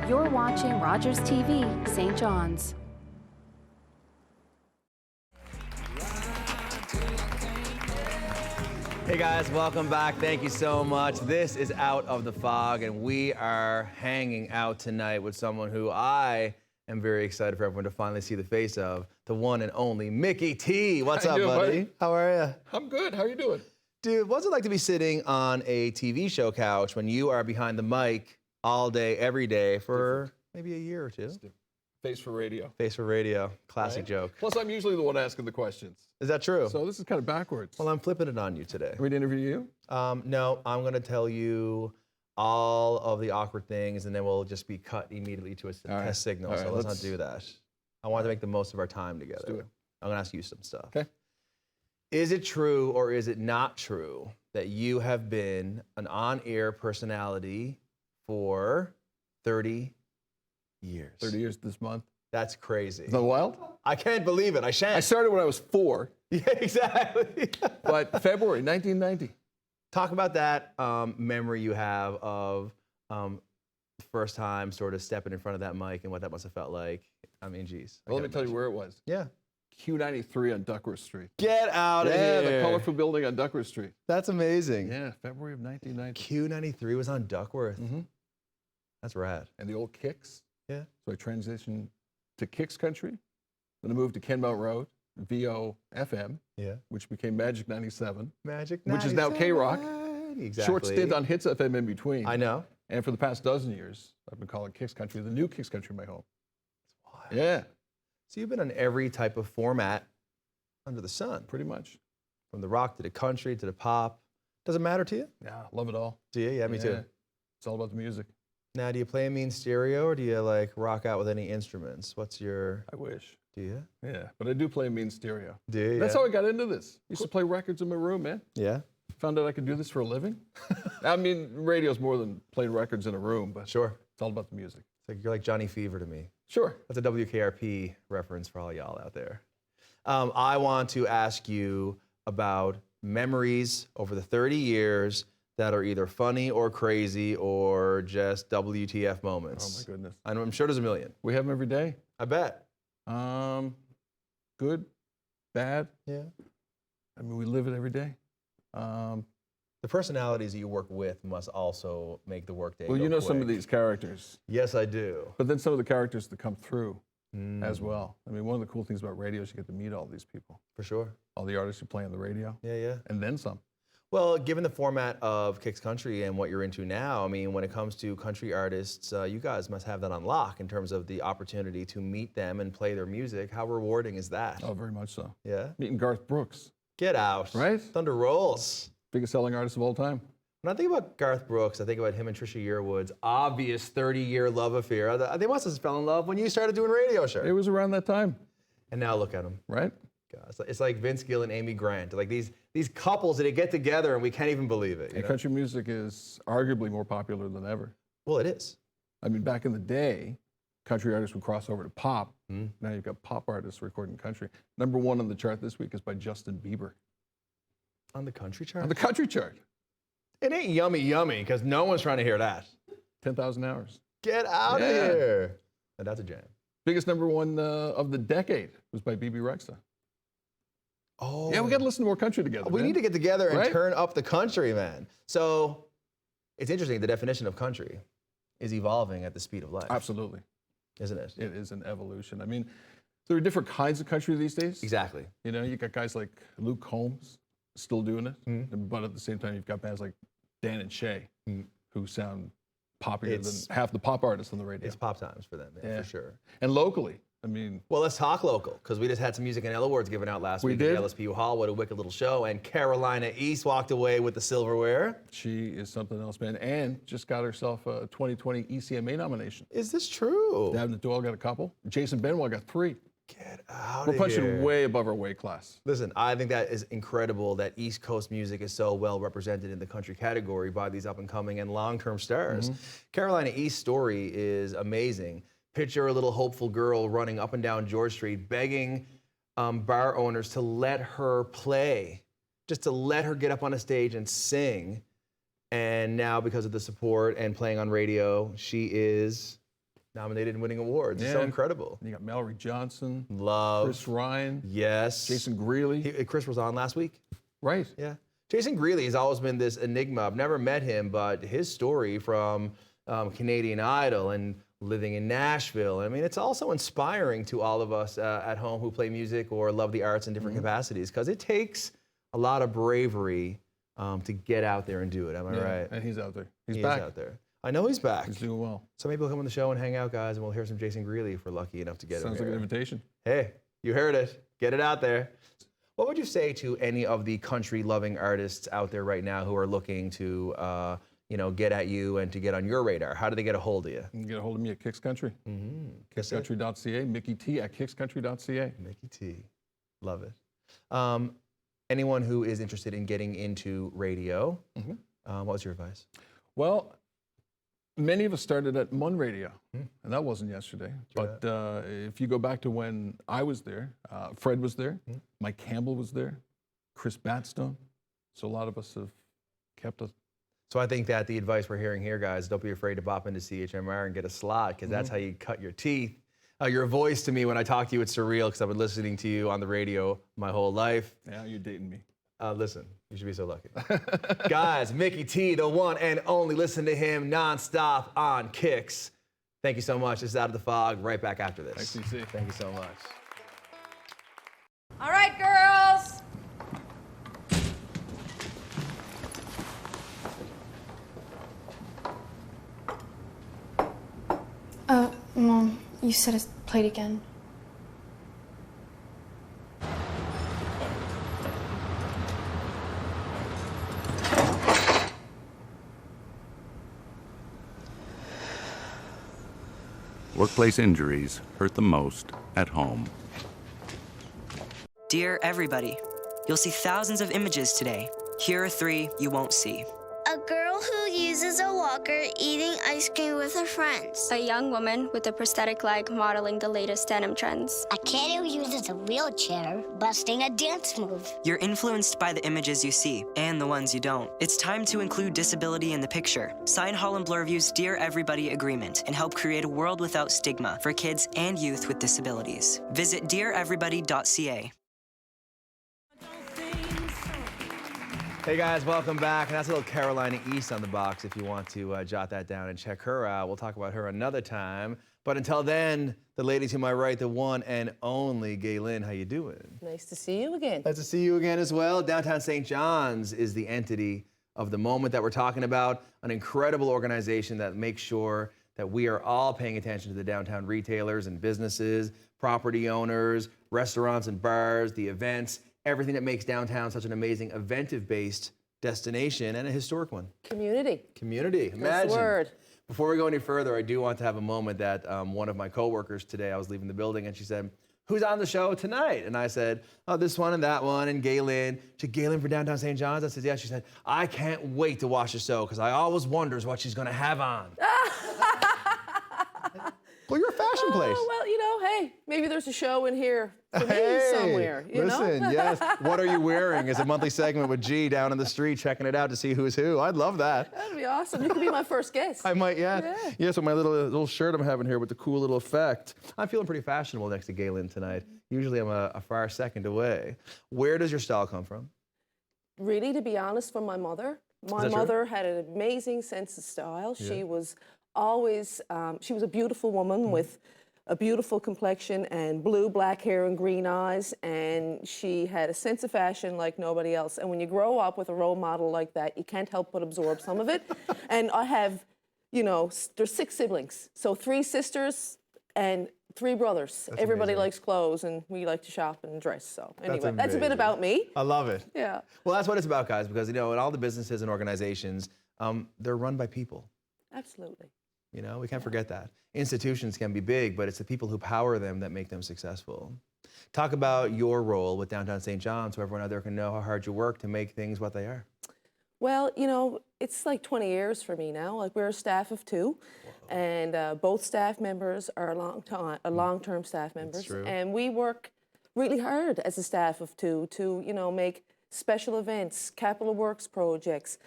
You're watching Rogers TV, St. John's. Hey guys, welcome back. Thank you so much. This is Out of the Fog, and we are hanging out tonight with someone who I am very excited for everyone to finally see the face of, the one and only Mikky T. What's up, buddy? How are you? I'm good. How are you doing? Dude, what's it like to be sitting on a TV show couch when you are behind the mic all day, every day for maybe a year or two? Face for radio. Face for radio. Classic Right? joke. Plus, I'm usually the one asking the questions. Is that true? So this is kind of backwards. Well, I'm flipping it on you today. Are we to interview you? No, I'm going to tell you all of the awkward things, and then we'll just be cut immediately to a test signal. All so right, let's not do that. I want to make the most of our time together. do it. I'm going to ask you some stuff. Okay. Is it true or is it not true that you have been an on-air personality for 30 years? 30 years this month. That's crazy. Is that wild? I can't believe it. I shan't. I started when I was 4, Yeah, exactly. but February 1990. Talk about that memory you have of the first time sort of stepping in front of that mic and what that must have felt like. I mean, geez. Well, let me tell you where it was. Yeah. Q93 on Duckworth Street. Get out of here. Yeah, the colorful building on Duckworth Street. That's amazing. Yeah, February of 1990. Q93 was on Duckworth. Mm-hmm. That's rad. And the old Kicks. Yeah. So I transitioned to Kicks Country. Then I moved to Kenmount Road, VO-FM, Yeah. which became Magic 97. Magic Which is now 97. K-Rock. Exactly. Short stint on Hits FM in between. I know. And for the past dozen years, I've been calling Kicks Country the new Kicks Country my home. That's wild. Yeah, So you've been on every type of format under the sun, pretty much. from the rock to the country to the pop. Does it matter to you? Yeah, love it all. Do you? Yeah, me too. It's all about the music. Now, do you play a mean stereo or do you like rock out with any instruments? What's your, I wish. do you? Yeah, but I do play a mean stereo. Do you? That's Yeah. how I got into this. Used to play records in my room, man. Yeah? Found out I could do this for a living. I mean, radio's more than playing records in a room, but Sure. it's all about the music. It's like, you're like Johnny Fever to me. Sure. That's a WKRP reference for all y'all out there. I want to ask you about memories over the 30 years that are either funny or crazy or just WTF Oh moments. my goodness. I'm sure there's a million. We have them every day. I bet. Good, bad. Yeah. I mean, we live it every day. The personalities that you work with must also make the workday Well, go you know some of quick. these characters, Yes, I do. but then some of the characters that come through Mm, as well. I mean, one of the cool things about radio is you get to meet all these people, For sure. all the artists who play on the radio, Yeah, yeah. and then some. Well, given the format of Kicks Country and what you're into now, I mean, when it comes to country artists, you guys must have that on lock in terms of the opportunity to meet them and play their music. How rewarding is that? Oh, very much so. Yeah? Meeting Garth Brooks, Get out. Right? Thunder rolls. biggest selling artist of all time. When I think about Garth Brooks, I think about him and Trisha Yearwood's obvious 30-year love affair. They must have fell in love when you started doing radio shows. It was around that time, And now look at them. right? God, it's like Vince Gill and Amy Grant. Like these couples that they get together and we can't even believe it. You And know? country music is arguably more popular than ever. Well, it is. I mean, back in the day, country artists would cross over to pop. Mm. Now you've got pop artists recording country. Number 1 on the chart this week is by Justin Bieber. On the country chart? On the country chart, It ain't yummy yummy, because no one's trying to hear that. 10,000 hours. Get out Yeah. of here. And that's a jam. Biggest number 1 of the decade was by BB Rexa. Oh. Yeah, we got to listen to more country together. We man. need to get together and Right? turn up the country, man. So it's interesting. The definition of country is evolving at the speed of life, Absolutely. isn't it? It is an evolution. I mean, there are different kinds of country these days. Exactly. You know, you got guys like Luke Combs still doing it, Mm. but at the same time, you've got bands like Dan and Shay Mm. who sound poppier It's- than half the pop artists on the radio. It's pop times for them, Yeah. for sure. And locally, I mean, Well, let's talk local, because we just had some Music and L Awards given out last We week did. at the LSPU Hall. What a wicked little show. And Carolina East walked away with the silverware. she is something else, man, and just got herself a 2020 ECMA nomination. Is this true? Davin Doyle got a couple. Jason Benoit got 3. Get out We're of punching here. way above our weight class. Listen, I think that is incredible that East Coast music is so well represented in the country category by these up-and-coming and long-term stars. Carolina East's story is amazing. Picture a little hopeful girl running up and down George Street begging bar owners to let her play, just to let her get up on a stage and sing. And now, because of the support and playing on radio, she is nominated and winning awards. It's so incredible. And you got Mallory Johnson, Love. Chris Ryan, Yes. Jason Greeley. Chris was on last week. Right. Yeah. Jason Greeley has always been this enigma. I've never met him, but his story from Canadian Idol and living in Nashville, I mean, it's also inspiring to all of us at home who play music or love the arts in different capacities, because it takes a lot of bravery to get out there and do it. Am I right? And he's out there. He's He back. is out there. I know he's back. He's doing well. So maybe we'll come on the show and hang out, guys, and we'll hear some Jason Greeley if we're lucky enough to get him Sounds like here. an invitation. Hey, you heard it. Get it out there. What would you say to any of the country-loving artists out there right now who are looking to, get at you and to get on your radar? How do they get a hold of you? You can get a hold of me at Kicks Country. Kickscountry.ca, Mikky T at kickscountry.ca. Mikky T. Love it. Anyone who is interested in getting into radio, what was your advice? Well, many of us started at Mun Radio, and that wasn't yesterday. But if you go back to when I was there, Fred was there, Mike Campbell was there, Chris Batstone. So a lot of us have kept us. So I think that the advice we're hearing here, guys, don't be afraid to bop into CHMR and get a slot, because that's how you cut your teeth. Your voice to me when I talk to you, it's surreal, because I've been listening to you on the radio my whole life. Yeah, you're dating me. Listen, you should be so lucky. Guys, Mikky T, the one and only. Listen to him nonstop on Kicks. Thank you so much. This is Out of the Fog. Right back after this. Thanks, DC. Thank you so much. All right, girls. Mom, you said it's played again. Workplace injuries hurt the most at home. Dear everybody, you'll see thousands of images today. Here are 3 you won't see. A girl who uses a walker eating ice cream with her friends. A young woman with a prosthetic leg modeling the latest denim trends. A kid who uses a wheelchair busting a dance move. You're influenced by the images you see and the ones you don't. It's time to include disability in the picture. Sign Holland Bloorview's Dear Everybody agreement and help create a world without stigma for kids and youth with disabilities. Visit deareverybody.ca. Hey guys, welcome back. And that's a little Carolina East on the box if you want to jot that down and check her out. We'll talk about her another time. But until then, the lady to my right, the one and only Gaylynne, how you doing? Nice to see you again. Nice to see you again as well. Downtown St. John's is the entity of the moment that we're talking about, an incredible organization that makes sure that we are all paying attention to the downtown retailers and businesses, property owners, restaurants and bars, the events, everything that makes downtown such an amazing eventive-based destination and a historic one. Community. Community. That's Imagine. the word. Before we go any further, I do want to have a moment that one of my coworkers today, I was leaving the building and she said, "Who's on the show tonight?" And I said, "Oh, this one and that one and Gaylynne." She said, "Gaylynne for Downtown St. John's?" I said, "Yeah." She said, "I can't wait to watch the show because I always wonders what she's going to have on." Well, you're a fashion place. Oh, well, hey, maybe there's a show in here for me somewhere, Listen, yes. What are you wearing is a monthly segment with G down in the street checking it out to see who's who. I'd love that. That'd be awesome. You could be my first guest. I might, yeah. Yeah. Yes, with my little shirt I'm having here with the cool little effect. I'm feeling pretty fashionable next to Gaylynne tonight. Usually I'm a far second away. Where does your style come from? Really, to be honest, from my mother. My mother had an amazing sense of style. Yeah. She was always, she was a beautiful woman with a beautiful complexion and blue, black hair and green eyes, and she had a sense of fashion like nobody else. And when you grow up with a role model like that, you can't help but absorb some of it. And I have, there's 6 siblings, so 3 sisters and 3 brothers. That's Everybody amazing. likes clothes, and we like to shop and dress. So anyway, that's a bit amazing. about me. I love it. Yeah. Well, that's what it's about, guys, because, in all the businesses and organizations, they're run by people. Absolutely. We can't forget that. Institutions can be big, but it's the people who power them that make them successful. Talk about your role with Downtown St. John's so everyone out there can know how hard you work to make things what they are. Well, it's like 20 years for me now. Like, we're a staff of 2, and both staff members are long-term staff members. true. And we work really hard as a staff of 2 to, make special events, capital works projects,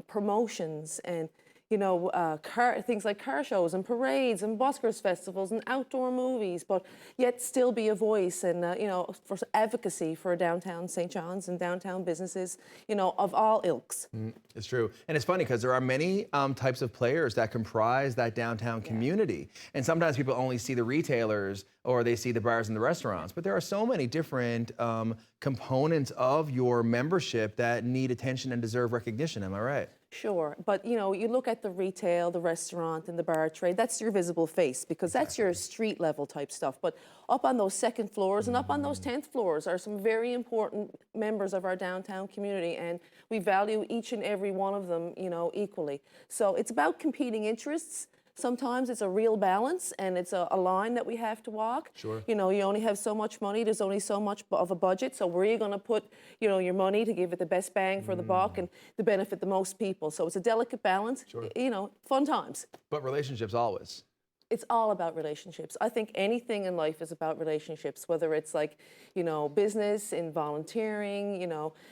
promotions, and things like car shows and parades and buskers festivals and outdoor movies, but yet still be a voice and, for advocacy for downtown St. John's and downtown businesses, of all ilks. It's true. And it's funny because there are many types of players that comprise that downtown community. And sometimes people only see the retailers or they see the bars and the restaurants. But there are so many different components of your membership that need attention and deserve recognition. Am I right? Sure, but you look at the retail, the restaurant, and the bar trade, that's your visible face because that's your street level type stuff. But up on those second floors and up on those 10th floors are some very important members of our downtown community, and we value each and every one of them, equally. So it's about competing interests. Sometimes it's a real balance and it's a line that we have to walk. Sure. You only have so much money, there's only so much of a budget, so where are you going to put, your money to give it the best bang for the buck and to benefit the most people? So it's a delicate balance, Sure. Fun times. But relationships always. It's all about relationships. I think anything in life is about relationships, whether it's like, business, in volunteering,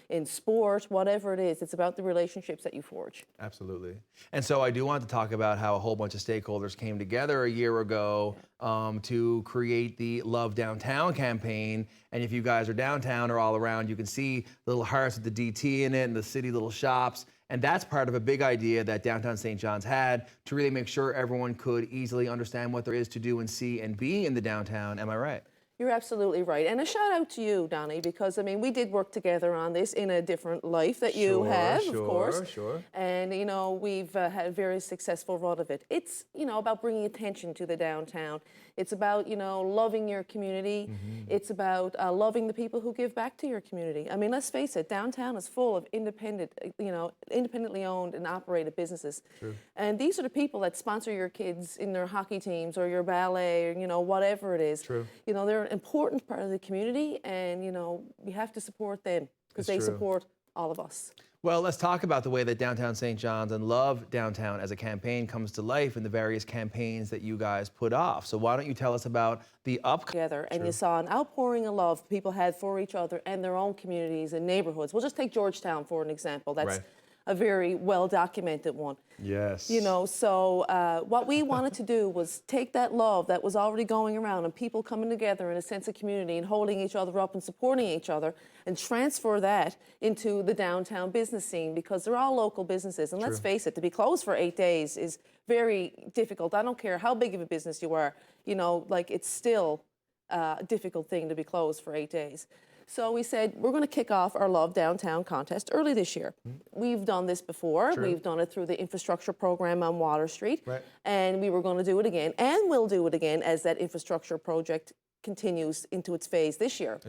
in sport, whatever it is. It's about the relationships that you forge. Absolutely. And so I do want to talk about how a whole bunch of stakeholders came together a year ago to create the Love Downtown campaign. And if you guys are downtown or all around, you can see little hearts with the DT in it and the city little shops. And that's part of a big idea that Downtown St. John's had to really make sure everyone could easily understand what there is to do and see and be in the downtown. Am I right? You're absolutely right. And a shout out to you, Don-E, because, we did work together on this in a different life that you have, of course. Sure. And, we've had a very successful run of it. It's, about bringing attention to the downtown. It's about, loving your community. It's about loving the people who give back to your community. Let's face it, downtown is full of independently owned and operated businesses. True. And these are the people that sponsor your kids in their hockey teams or your ballet or, whatever it is. True. They're an important part of the community, and we have to support them because they support all of us. Well, let's talk about the way that Downtown St. John's and Love Downtown as a campaign comes to life in the various campaigns that you guys put off. So why don't you tell us about the together, and you saw an outpouring of love people had for each other and their own communities and neighborhoods. We'll just take Georgetown for an example. That's a very well-documented one. Yes. So what we wanted to do was take that love that was already going around and people coming together in a sense of community and holding each other up and supporting each other and transfer that into the downtown business scene because they're all local businesses. And let's face it, to be closed for 8 days is very difficult. I don't care how big of a business you are, it's still a difficult thing to be closed for 8 days. So we said, we're going to kick off our Love Downtown contest early this year. We've done this before. True. We've done it through the infrastructure program on Water Street. Right. And we were going to do it again, and we'll do it again as that infrastructure project continues into its phase this year.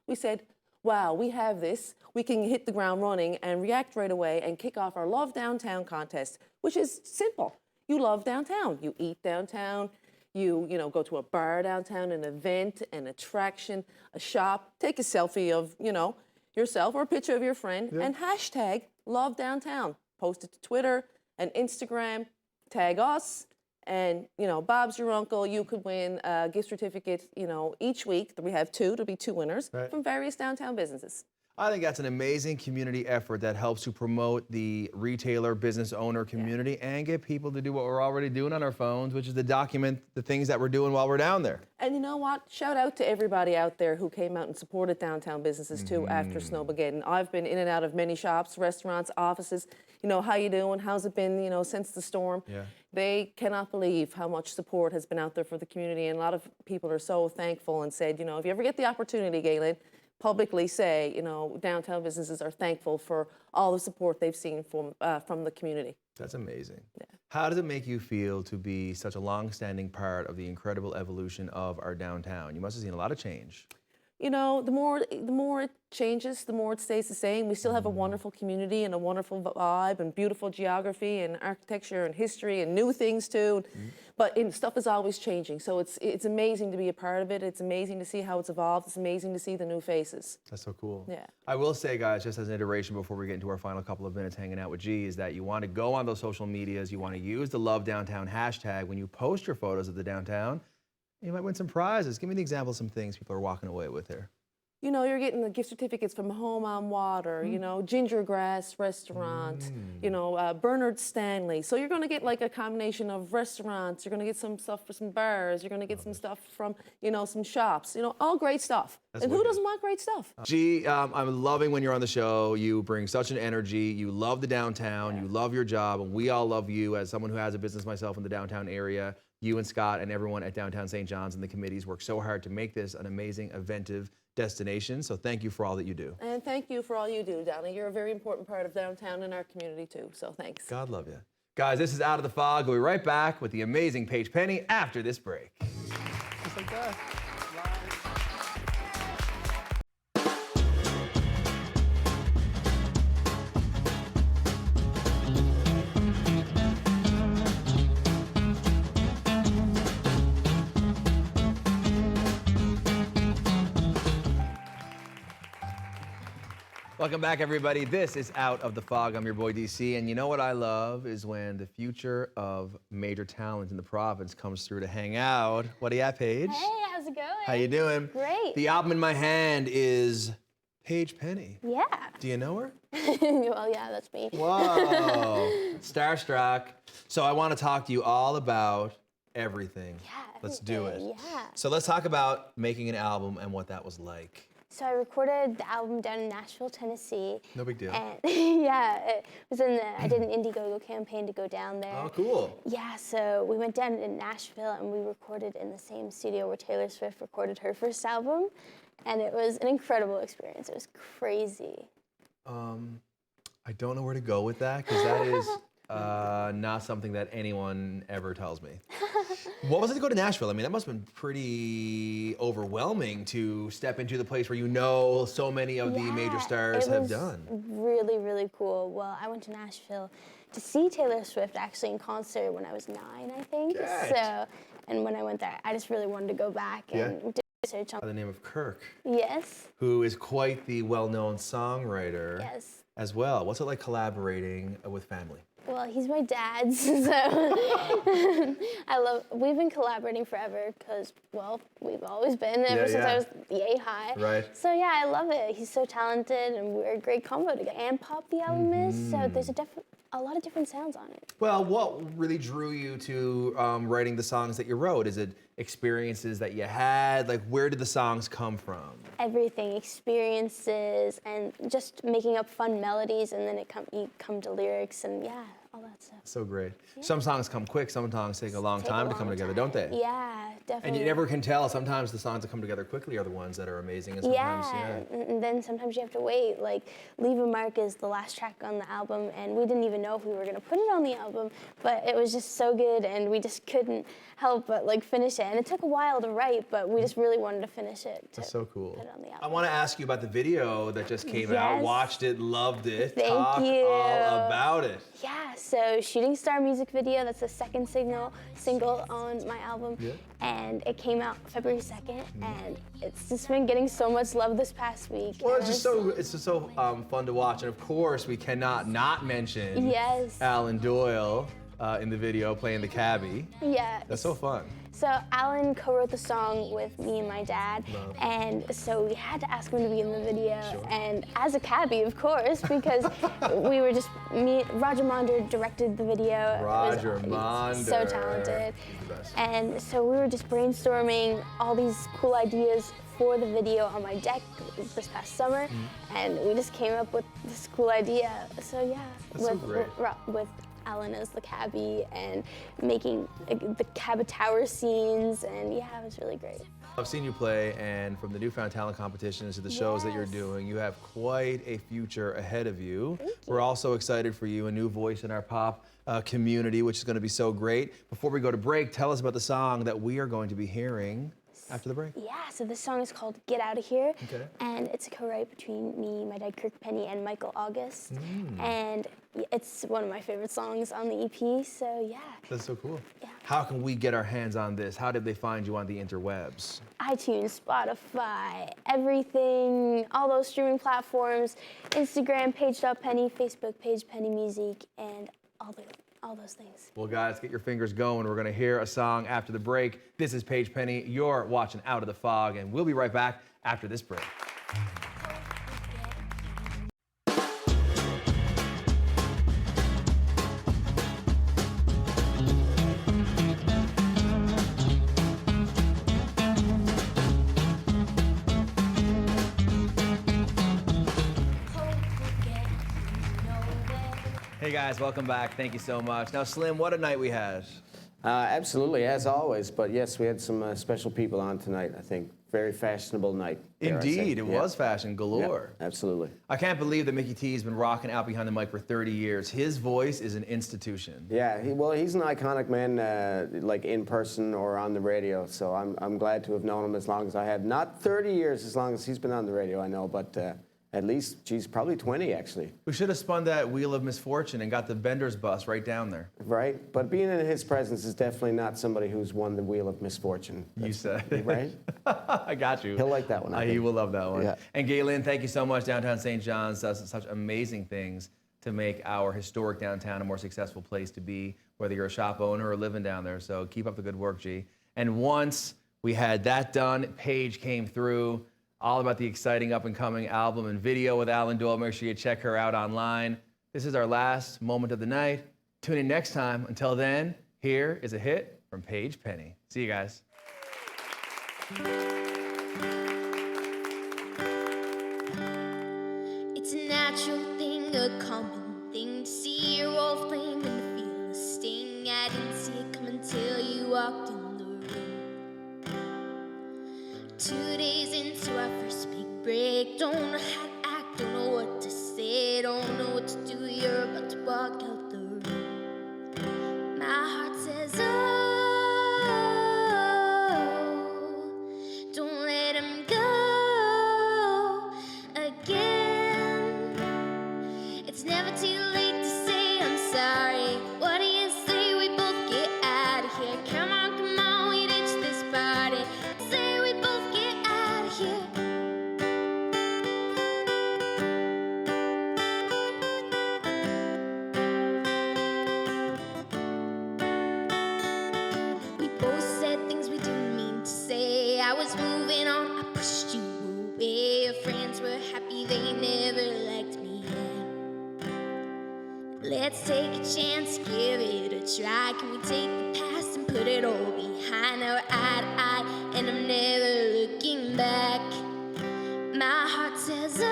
We said, wow, we have this. We can hit the ground running and react right away and kick off our Love Downtown contest, which is simple. You love downtown. You eat downtown. You go to a bar downtown, an event, an attraction, a shop. Take a selfie of, yourself or a picture of your friend and hashtag Love Downtown. Post it to Twitter and Instagram. Tag us. And, Bob's your uncle. You could win a gift certificate, each week. We have two. There'll be two winners from various downtown businesses. I think that's an amazing community effort that helps to promote the retailer, business owner community and get people to do what we're already doing on our phones, which is to document the things that we're doing while we're down there. And you know what? Shout out to everybody out there who came out and supported downtown businesses too after Snowmageddon. I've been in and out of many shops, restaurants, offices. How you doing? How's it been, since the storm? Yeah. They cannot believe how much support has been out there for the community. And a lot of people are so thankful and said, if you ever get the opportunity, Gaylynne, publicly say, downtown businesses are thankful for all the support they've seen from the community. That's amazing. Yeah. How does it make you feel to be such a long-standing part of the incredible evolution of our downtown? You must have seen a lot of change. The more it changes, the more it stays the same. We still have a wonderful community and a wonderful vibe and beautiful geography and architecture and history and new things too. But stuff is always changing. So it's amazing to be a part of it. It's amazing to see how it's evolved. It's amazing to see the new faces. That's so cool. Yeah. I will say, guys, just as an iteration before we get into our final couple of minutes hanging out with G, is that you want to go on those social medias. You want to use the Love Downtown hashtag when you post your photos of the downtown. You might win some prizes. Give me an example of some things people are walking away with here. You know, you're getting the gift certificates from Home on Water, you know, Ginger Grass Restaurant, you know, Bernard Stanley. So you're going to get like a combination of restaurants. You're going to get some stuff for some bars. You're going to get some stuff from, you know, some shops. You know, all great stuff. And who doesn't want great stuff? G, I'm loving when you're on the show. You bring such an energy. You love the downtown. You love your job. And we all love you as someone who has a business myself in the downtown area. You and Scott and everyone at Downtown St. John's and the committees work so hard to make this an amazing, inventive destination. So thank you for all that you do. And thank you for all you do, Donnie. You're a very important part of downtown and our community, too. So thanks. God love you. Guys, this is Out of the Fog. We'll be right back with the amazing Paige Penny after this break. Just like that. Welcome back, everybody. This is Out of the Fog. I'm your boy, DC. And you know what I love is when the future of major talent in the province comes through to hang out. What do you have, Paige? Hey, how's it going? How you doing? Great. The album in my hand is Paige Penny. Yeah. Do you know her? Well, yeah, that's me. Whoa. Starstruck. So I want to talk to you all about everything. Yeah, Let's do it. everything, yeah. So let's talk about making an album and what that was like. So I recorded the album down in Nashville, Tennessee. No big deal. And yeah, it was I did an Indiegogo campaign to go down there. Oh, cool. Yeah, so we went down to Nashville and we recorded in the same studio where Taylor Swift recorded her first album. And it was an incredible experience. It was crazy. I don't know where to go with that because that is not something that anyone ever tells me. What was it to go to Nashville? I mean, that must have been pretty overwhelming to step into the place where you know so many of the major stars have done. It was really, really cool. Well, I went to Nashville to see Taylor Swift actually in concert when I was 9, I think. Right. So, and when I went there, I just really wanted to go back and do research on. By the name of Kirk, Yes. who is quite the well-known songwriter Yes. as well. What's it like collaborating with family? Well, he's my dad, so we've been collaborating forever because, well, we've always been ever since I was yay high. Right. So yeah, I love it. He's so talented and we're a great combo together. And pop the album is, so there's a lot of different sounds on it. Well, what really drew you to writing the songs that you wrote? Is it experiences that you had? Like, where did the songs come from? Everything, experiences, and just making up fun melodies, and then you come to lyrics, and yeah, all that stuff. So great. Yeah. Some songs come quick, some songs take a long time to come together, don't they? Yeah, definitely. And you never can tell. Sometimes the songs that come together quickly are the ones that are amazing, and sometimes, and then sometimes you have to wait. Like, Leave a Mark is the last track on the album, and we didn't even know if we were gonna put it on the album, but it was just so good, and we just couldn't help but like finish it. And it took a while to write, but we just really wanted to finish it. That's so cool. Put it on the album. I want to ask you about the video that just came out. Watched it, loved it. Thank Talk you. all about it. Yeah, so Shooting Star music video, that's the second single on my album. Yeah. And it came out February 2nd, and it's just been getting so much love this past week. Well, it's just so fun to watch. And of course, we cannot not mention Alan Doyle in the video playing the cabbie. Yeah. That's so fun. So Alan co-wrote the song with me and my dad, and so we had to ask him to be in the video, and as a cabbie, of course, because we were just, Roger Monder directed the video. Roger Monder. So talented. And so we were just brainstorming all these cool ideas for the video on my deck this past summer, and we just came up with this cool idea. So yeah, That's so great. with Alan as the cabbie and making the Cabot Tower scenes, and yeah, it was really great. I've seen you play, and from the Newfound Talent competitions to the shows that you're doing, you have quite a future ahead of you. Thank you. We're also excited for you, a new voice in our pop community, which is going to be so great. Before we go to break, tell us about the song that we are going to be hearing after the break. Yeah, so this song is called Get Out of Here, and it's a co-write between me, my dad Kirk Penney, and Michael August, and it's one of my favorite songs on the EP, so yeah. That's so cool. Yeah. How can we get our hands on this? How did they find you on the interwebs? iTunes, Spotify, everything, all those streaming platforms, Instagram, Paige.Penny, Facebook, Paige Penny Music, and all those things. Well, guys, get your fingers going. We're going to hear a song after the break. This is Paige Penny. You're watching Out of the Fog, and we'll be right back after this break. Hey guys, welcome back. Thank you so much. Now, Slim, what a night we had. Absolutely, as always. But yes, we had some special people on tonight, I think. Very fashionable night. Indeed, it was fashion galore. Yeah, absolutely. I can't believe that Mikky T has been rocking out behind the mic for 30 years. His voice is an institution. Yeah, he's an iconic man, like in person or on the radio. So I'm glad to have known him as long as I have. Not 30 years as long as he's been on the radio, I know, but at least, geez, probably 20 actually. We should have spun that wheel of misfortune and got the vendor's bus right down there. Right, but being in his presence is definitely not somebody who's won the wheel of misfortune. You said. Right? I got you. He'll like that one. He will love that one. Yeah. And Gaylynne, thank you so much. Downtown St. John's does such amazing things to make our historic downtown a more successful place to be, whether you're a shop owner or living down there. So keep up the good work, G. And once we had that done, Paige came through, all about the exciting up-and-coming album and video with Alan Doyle. Make sure you check her out online. This is our last moment of the night. Tune in next time. Until then, here is a hit from Paige Penny. See you guys. It's a natural thing, a common thing to see your old flame and to feel a sting. I didn't see it coming till you walked in the room. 2 days into our first big break, don't know how to act, don't know what to say, don't know what to do. You're about to walk out the room. My heart says, oh, don't let him go again. It's never too late to say I'm sorry. What do you say we both get out of here? Come on, we ditch this party. Say we both get out of here. We both said things we didn't mean to say. I was moving on, I pushed you away. Your friends were happy, they never liked me yet. Let's take a chance, give it a try. Can we take the past and put it all behind? Now we're eye to eye, and I'm never looking back. My heart says, oh,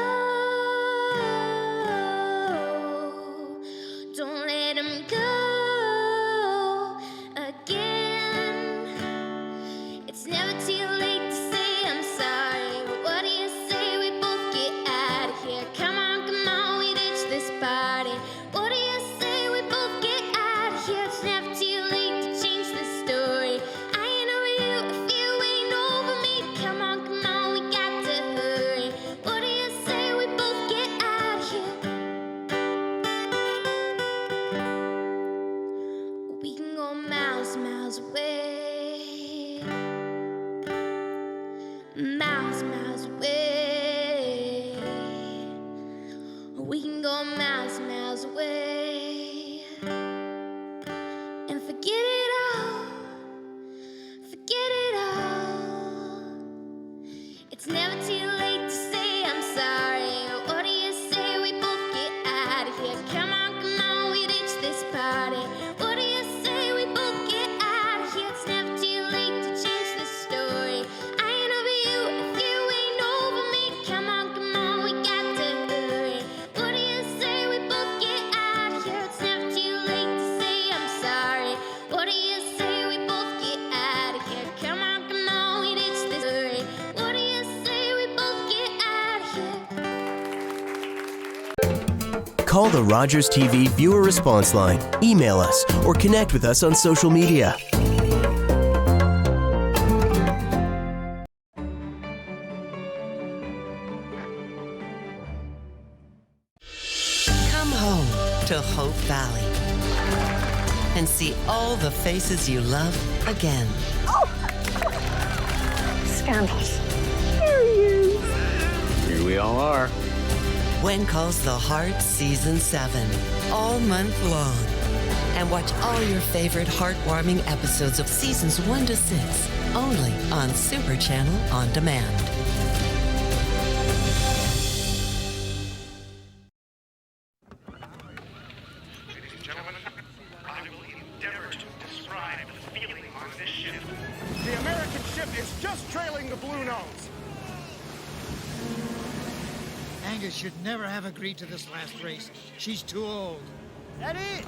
don't let him go again. It's never too late to say I'm sorry. What do you say we both get out of here? Come on, we ditch this party. What do you say we both get out of here? It's never too late to change the story. I ain't over you if you ain't over me. Come on, we got to hurry. What do you say we both get out of here? We can go miles, miles away. Miles, miles away. We can go miles, miles away. And forget it all. Forget it all. It's never too late to say I'm sorry. What do you say we both get out of here? Come on, we ditch this party. What do you say we both get out of here? It's never too late to change the story. I ain't over you if you ain't over me. Come on, we got to hurry. What do you say we both get out of here? It's never too late to say I'm sorry. What do you say we both get out of here? Come on, we ditch this hurry. What do you say we both get out of here? Call the Rogers TV viewer response line, email us, or connect with us on social media. Come home to Hope Valley and see all the faces you love again. Scandals. Here he is. Here we all are. When Calls the Heart Season 7, all month long. And watch all your favorite heartwarming episodes of Seasons 1 to 6, only on Super Channel On Demand. championship is just trailing the Blue Nose. Angus should never have agreed to this last race. She's too old. Eddie!